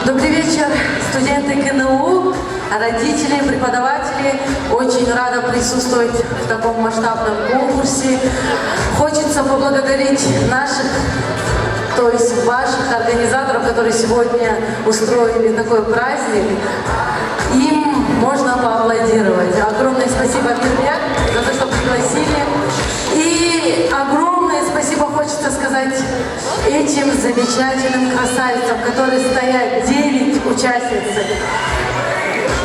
Добрый вечер, студенты КНУ, родители, преподаватели. Очень рада присутствовать в таком масштабном конкурсе. Хочется поблагодарить наших, то есть ваших организаторов, которые сегодня устроили такой праздник. Им можно поаплодировать. Огромное спасибо, Мирбек, за то, что пригласили. И огромное спасибо хочется сказать этим замечательным красавицам, которые стоят, 9 участниц.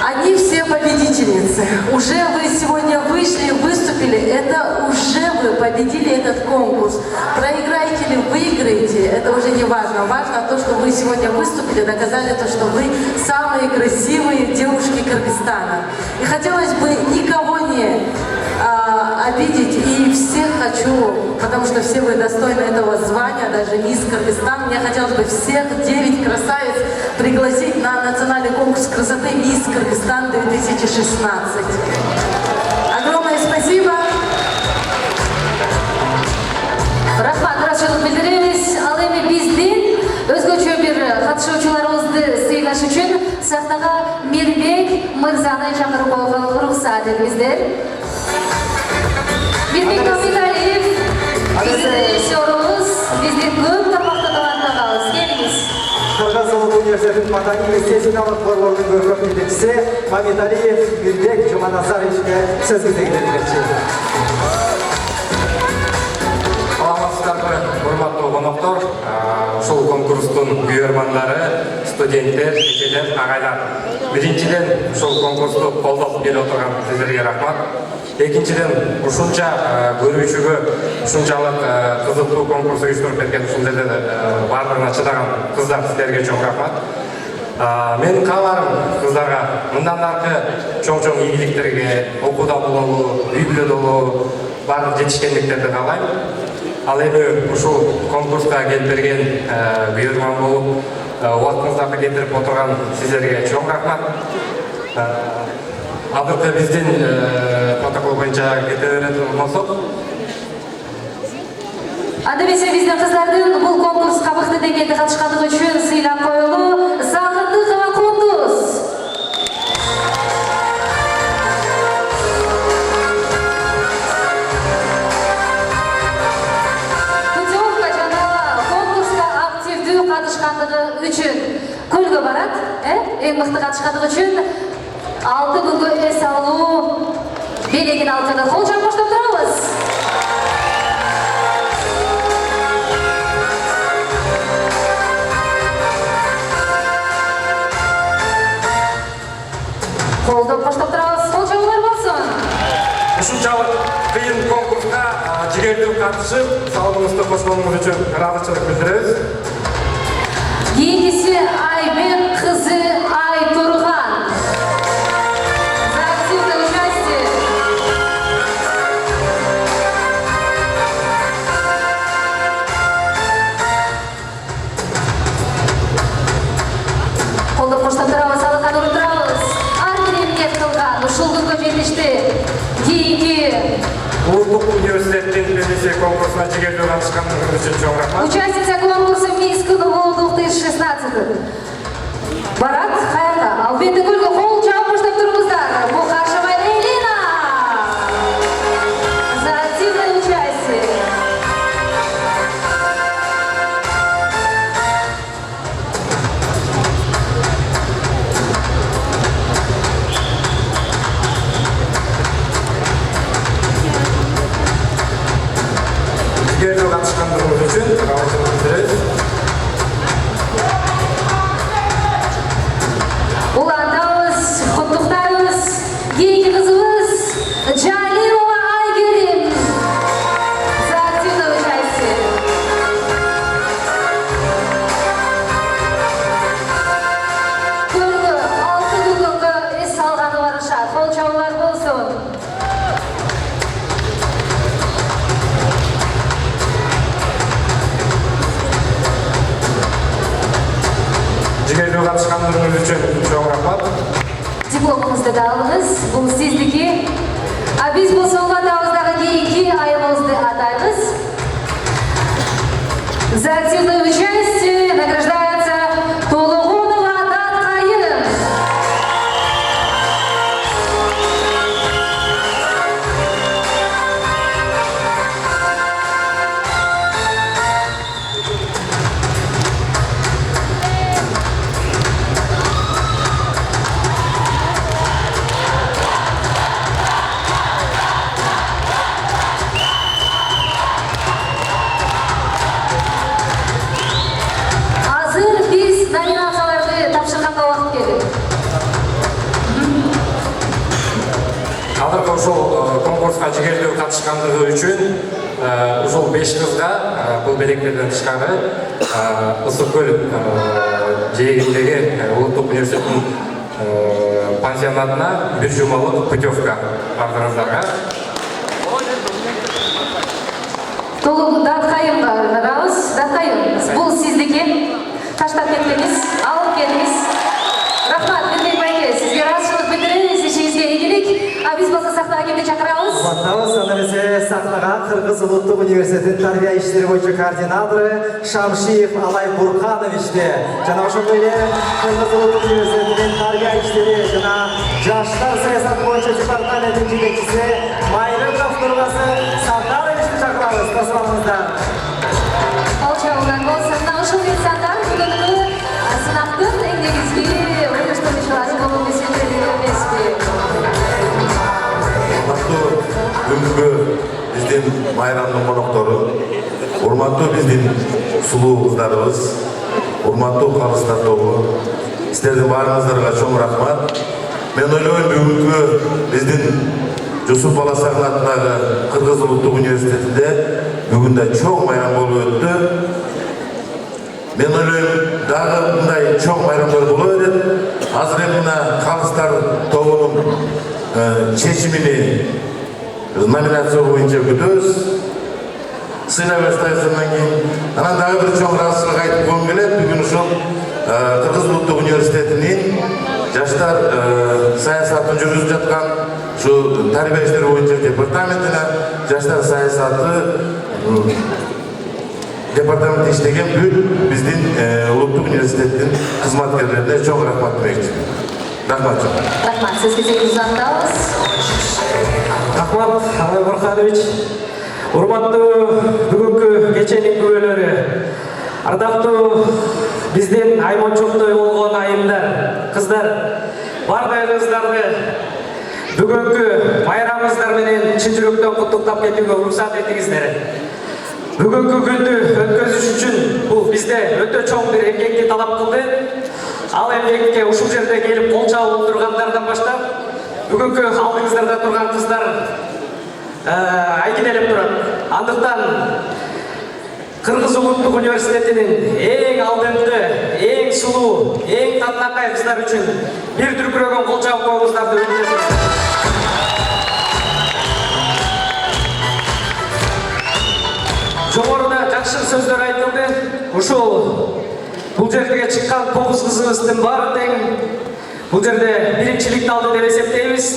Они все победительницы. Уже вы сегодня вышли, выступили, это уже вы победили этот конкурс. Проиграете или выиграете, это уже не важно. Важно то, что вы сегодня выступили, доказали то, что вы самые красивые девушки Кыргызстана. И хотелось бы никого не обидеть, и всех хочу, потому что все вы достойны этого звания, даже мисс Кыргызстан. Мне хотелось бы всех 9 красавиц пригласить на национальный конкурс красоты мисс Кыргызстан 2016. Огромное спасибо. Рахмат, рахмат билдиребиз. Ал эми биздин өзгөчө бир катышуучуларыбызды сыйлаш үчүн сахнага Мирбек мырзаны чакырып койгонго уруксат этиңиздер. Мирбек Мамиталиев, биздин режиссерубуз, биздин көп тармакта таланттагабыз. Келиңиз. Кыргыз Улуу университетинин маданий эстетикалык борборунун көркөм жетекчиси Мамиталиев Мирбек Жуманазаровичке сөз кезегин бермекчи. Саламатсыздарбы, урматтуу коноктор, ушул конкурстун күйөрмандары, студенттер, эжелер, агайлар. Биринчиден ушул конкурсту колдоп берип отурган сиздерге рахмат. Экинчиден ушунча көрүүчүгө, ушунчалык кызыктуу конкурс уюштуруп берген ушул жерде баардыгына чыдаган кыздар сиздерге чоң рахмат. Менин кааларым кыздарга мындан аркы чоң-чоң ийгиликтерге, окууда болобу, үй бүлөдө болобу, баардык жетишкендиктерди каалайм. Ал эми ушул конкурска келип берген күйөрман болуп, убактыңыздарды кетирип отурган сиздерге чоң рахмат. Азыркы биздин протокол боюнча кете беретін болсок. Анда эмесе биздин кыздардын бул конкурска мыкты деңгээлде катышкандыгы үчүн сыйлап коелу. Сагындыкова Кундуз. Путевка жана конкурска активдүү катышкандыгы үчүн көлгө барат, эң мыкты катышкандыгы үчүн 6 күнгө эс алуу белегин алып жатат. Кол жаап баштап турабыз. Колдоп баштап турабыз. Кол жаабыңар болсун. Ушунчалык кыйын конкурска жигердүү катышып, салымыңызды кошконуңуз үчүн ыраазычылык билдиребиз. Кийинкиси Айбек кызы Айтурган. За активное участие. Колдоп баштап турабыз, алакан уруп турабыз. Армият кылган ушул күнгө жетишти. Кийинки Улуттук университеттин педагогия конкурсуна жигердүү катышкандыгыңыз үчүн чоң рахмат. участница конкурса Мисс КНУ 2016. Барат каякка? Албетте көлгө кол жаап баштап турыңуздар. Бул Каршабай Элина. За активное участие. Жигердүү катышкандыгыңыз үчүн ыраазычылык билдиребиз. Уландабыз, куттуктайбыз. Кийинки кызыбыз Жалилова Айгерим. За активное участие. Көлгө 6 күнгө эс алганы барышат. Кол чабуулар болсун. Жигердүү катышкандыгыңыз үчүн чоң рахмат. Дипломыңызды да алыңыз. Бул сиздики. А биз болсо уландабыздагы кийинки айыбыбызды атайбыз. За активное участие награждается Тулугунова жігердүү катышкандыгы үчүн ушул 5 кызга бул белектерден тышкары Ысык көл жээгиндеги улуттук университеттин пансионатына бир жумалык путевка бардырыңыздарга. Толук даткайымга барабыз. Даткайым, бул сиздики. Таштап кетпеңиз, алып келиңиз. Рахмат, Мирбек байке, сизге ыраазычылык билдиребиз, ишиңизге ийгилик. А биз болсо сахнага кимди чакырабыз? Кубаттабыз, аны бизе сахнага Кыргыз улуттук университетинин тарбия иштери боюнча координатору Шамшиев Алай Буркановичти жана ошондой эле Кыргыз улуттук университетинин тарбия иштери жана жаштар саясаты боюнча департаменттин жетекчиси Майрыков Нургазы Сардаровичти чакырабыз. Тосуңуздар. Алчаудан болсын, ушул инсандар бүгүнкү сынактын эң негизги уюштуруучулары болуп эсептелет эмеспи? Бүгүнкү биздин майрамдын коноктору, урматтуу биздин сулуу кыздарыбыз, урматтуу калыстар тобу, силердин баарыңыздарга чоң рахмат. Мен ойлойм, бүгүнкү биздин Жусуп Баласагын атындагы Кыргыз улуттук университетинде бүгүн да чоң майрам болуп өттү. Мен ойлойм, дагы мындай чоң майрамдар боло берет. Азыр эми мына калыстар тобунун чечимини номинация боюнча күтөбүз. Сыйлап эстайсынан кийин анан дагы бир чоң ыраазычылык айтып койгум келет. Бүгүн ушул Кыргыз улуттук университетинин жаштар саясатын жүргүзүп жаткан ушу тарбия иштери боюнча департаментине жаштар саясаты департаменти иштеген бүт биздин улуттук университеттин кызматкерлерине чоң рахмат демекчимин. Рахмат чоң. Рахмат, сизге тегиз узатабыз. Рахмат, Алай Бурканович. Урматтуу бүгүнкү кеченин күбөлөрү, ардактуу биздин аймончоктой болгон айымдар, кыздар, бардыгыңыздарды бүгүнкү майрамыңыздар менен чын жүрөктөн куттуктап кетүүгө уруксат этиңиздер. Бүгүнкү күндү өткөзүш үчүн бул бизде өтө чоң бир эмгекти талап кылды. Ал эмгекке ушул жерде келип кол чабып тургандардан баштап бүгүнкү алдыңыздарда турган кыздар айкиделеп турат. Андыктан Кыргыз улуттук университетинин эң алдыңкы, эң сулуу, эң татынакай кыздар үчүн бир дүркүрөгөн кол чабып коюңуздарды өтүнөм. Жогоруда жакшы сөздөр айтылды. Ушул бул жерге чыккан 9 кызыбыздын баары тең. Бул жерде биринчиликти алды деп эсептейбиз.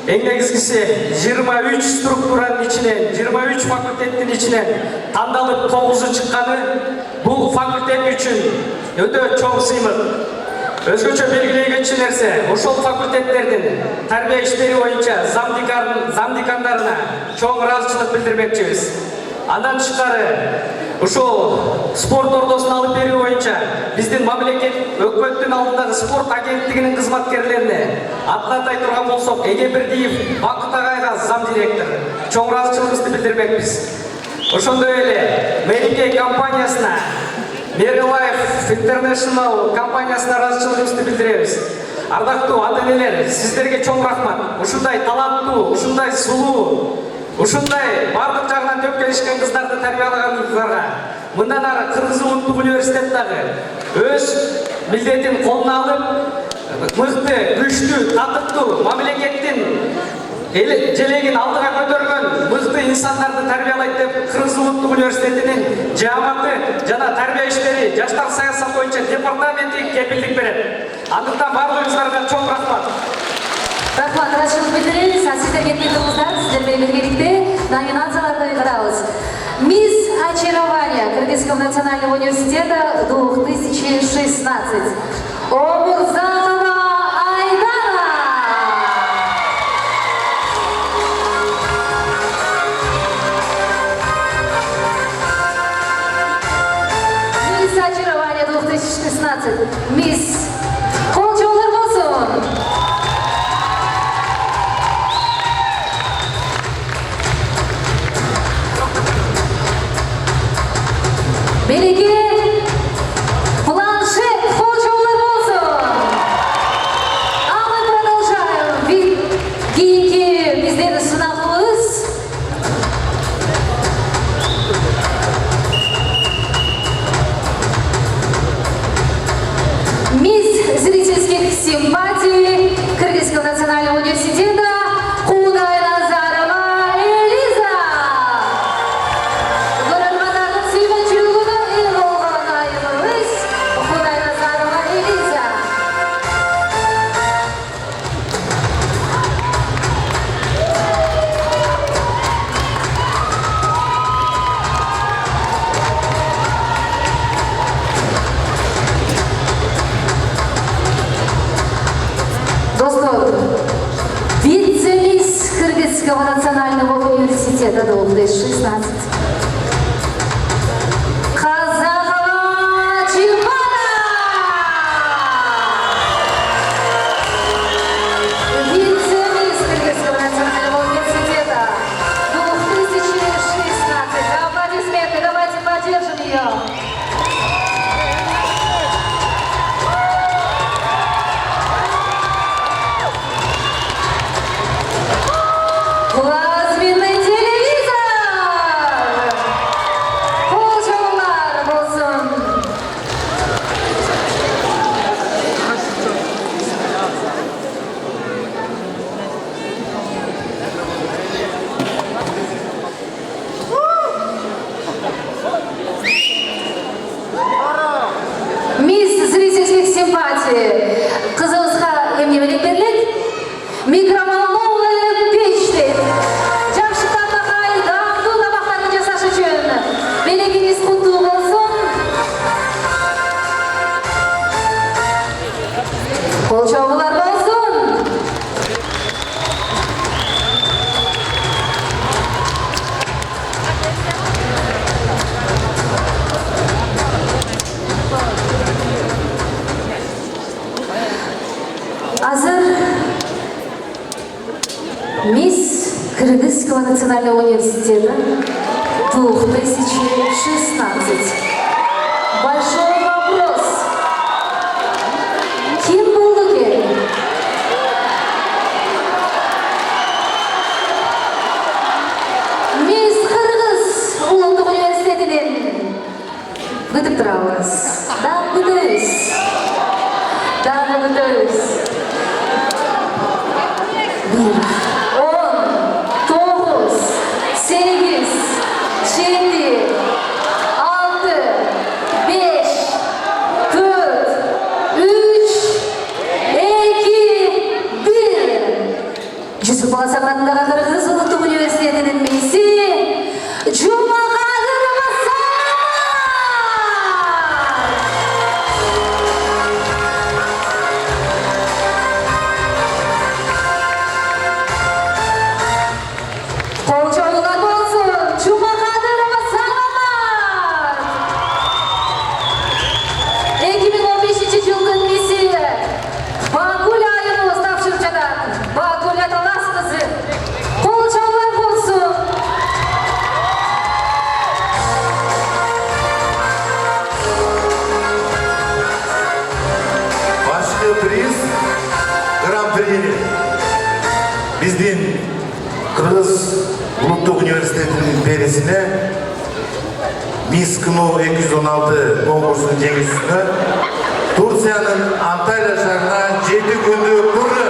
Эң негизгиси 23 структуранын ичинен, 23 факультеттин ичинен тандалып 9-у чыкканы бул факультет үчүн өтө чоң сыймык. Өзгөчө белгилей кетчү нерсе, ошол факультеттердин тарбия иштери боюнча замдикандарына чоң ыраазычылык билдирмекчибиз. Андан тышкары ушул спорт ордосун алып берүү боюнча биздин мамлекет өкмөттүн алдындагы спорт агенттигинин кызматкерлерине атын атай турган болсок, Эгебердиев Бакыт агайга зам директор чоң ыраазычылыгыбызды билдирмекпиз. Ошондой эле Мерике компаниясына, Мерилайф Интернешнл компаниясына ыраазычылыгыбызды билдиребиз. Ардактуу ата-энелер, сиздерге чоң рахмат. Ушундай таланттуу, ушундай сулуу, ушундай бардык жагынан төп келишкен кыздарды тарбиялаганыңыздарга мындан ары Кыргыз улуттук университет дагы өз милдетин колуна алып, мыкты, күчтүү, татыктуу мамлекеттин желегин алдыга көтөргөн мыкты инсандарды тарбиялайт деп Кыргыз улуттук университетинин жааматы жана тарбия иштери жаштар саясаты боюнча департаменти кепилдик берет. Андыктан барлыгыңыздарга чоң рахмат. Рахмат, ыраазычылык билдиребиз. Сиздерге тилдиңиздер, сиздер менен биргеликте номинацияларды карабыз. Мисс Очарование Кыргызского национального университета 2016. Омурзакова Айдара. Мисс Очарование 2016. Мисс Колчолар болсун. Береги планшет, Колчолар болсун. А мы продолжаем. Кийинки биздин сынагыбыз 16. Казахова Чимбана! Вице-мисс Кыргызского национального университета 2016. Аплодисменты, давайте поддержим ее. Плазменный телевизор! Қол болсын. Мисс зрительских симпатий. Қызыңызға емнемелік беріледі? Микроволновая печь. Жамшықтан дамду тамақтарын жасаш үшін. Берекеңіз құтты болсын. Қол жаулар болсын. Азыр мисс Кыргызского национального университета 2016. Большой вопрос. Кем был екен? Мисс Кыргыз Улуттук университетинен күтүп турабыз. Дагы күтөбүз. Дагы күтөбүз. 10, 9, 8, 7, 6, 5, 4, 3, 2, 1. Жүсіп Баласағатындағы Қырғыз Ұлттық университетінің мисси Жұмағадыр Қол жаулар болсын, Жұмағадырова Саламат! 2015 жылдың миссии Бакуль айыны ұстапшып жатады. Бакуль аталас қызы. Қол жаулар болсын. Башкы приз гран-при биздин Кыргыз Улуттук университетинин пересине Мисс КНУ 216 конкурсунун жеңүүчүсүнө Турциянын Анталия шаарына 7 күндүк туру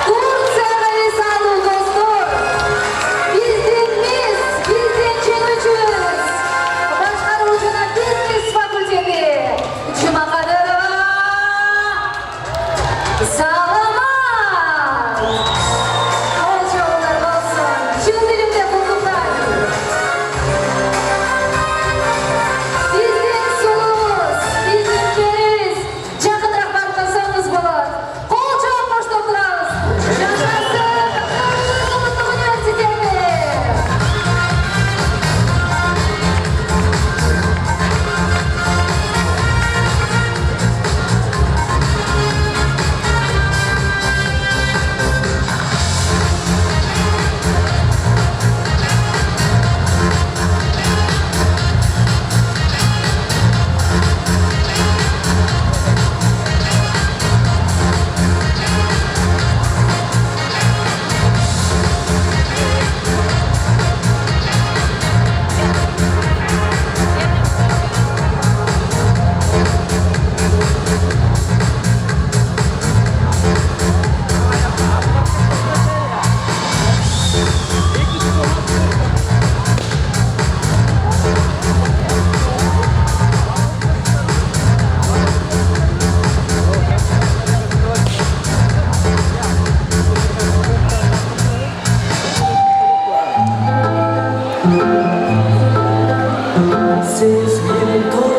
Турцияға весану достор. Биздин мисс, биздин жеңүүчүбүз. Башкаруучуна бизнес факультети Жұмағадырова Саламат. Қол жаулар болсын. Шын dilимде құттықтаймын. Биздин сұлуымыз, биздин кереміз. Жақынырақ барып қалсаңыз болады. Қол жауып қоштап тұрамыз. Жашасын Қырғыз Ұлттық университеті! Сезгим